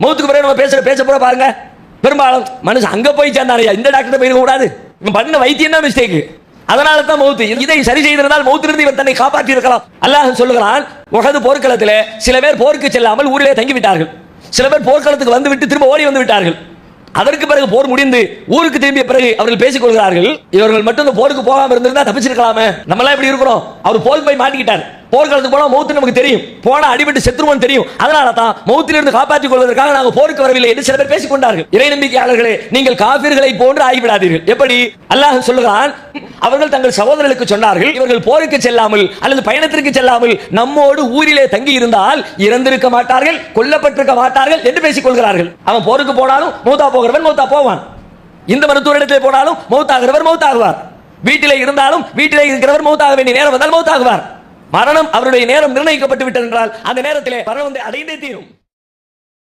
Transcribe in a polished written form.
மௌத்துக்கு பிறகு நம்ம பேச போற பாருங்க, பெரும்பாலும் மனுஷன் அங்க போய் சேர்ந்தாரையா, இந்த டாக்டர் போயிருக்க கூடாது, பண்ண வைத்தியம் தான் மிஸ்டேக், அதனால தான் மௌத்து. இதை சரி செய்திருந்தால் மௌத்திலிருந்து இவர் தன்னை காப்பாற்றி இருக்கலாம். அல்லாஹ் சொல்லுகிறான், உஹது போர்க்களத்தில் சில பேர் போருக்கு செல்லாமல் ஊரிலே தங்கி விட்டார்கள், சில பேர் போர்க்களத்துக்கு வந்து விட்டு திரும்ப ஓடி வந்து விட்டார்கள். அதற்கு பிறகு போர் முடிந்து ஊருக்கு திரும்பிய பிறகு அவர்கள் பேசிக் கொள்கிறார்கள், இவர்கள் மட்டும் இந்த போருக்கு போகாம இருந்திருந்தா தப்பிச்சிருக்கலாமே, நம்ம எல்லாம் இப்படி இருக்கிறோம், அவர் போருக்கு போய் மாட்டிக்கிட்டார், போர்க்களத்துக்கு போனா மௌத்து நமக்கு தெரியும், போனா அடிபட்டு செத்துருவோம் தெரியும், அதனால தான் மௌத்திலிருந்து காப்பாற்றிக் கொள்வதற்காக நாங்கள் போருக்கு வரவில்லை என்று சில பேர் பேசிக் கொண்டார்கள். இறை நம்பிக்கையாளர்களே, நீங்கள் காபிர்களை போன்று ஆகிவிடாதீர்கள். எப்படி? அல்லாஹ் சொல்லுகிறான், அவர்கள் தங்கள் சகோதரர்களுக்கு சொன்னார்கள், இவர்கள் போருக்கு செல்லாமல் அல்லது பயணத்திற்கு செல்லாமல் நம்மோடு ஊரிலே தங்கி இருந்தால் இறந்திருக்க மாட்டார்கள், கொல்லப்பட்டிருக்க மாட்டார்கள் என்று பேசிக் கொள்கிறார்கள். அவன் போருக்கு போனாலும் மௌத்தா போகிறவன் மௌத்தா போவான், இந்த மருத்துவரிடத்தில் போனாலும் மௌத்தாகிறவர் மௌத்தாகுவார், வீட்டிலே இருந்தாலும் வீட்டிலே இருக்கிறவர் மௌத்தாக வேண்டிய நேரம் வந்தால் மௌத்தாகுவார். மரணம் அவருடைய நேரம் நிர்ணயிக்கப்பட்டு விட்டது என்றால் அந்த நேரத்திலே மரணம் அடைந்தே தீரும்.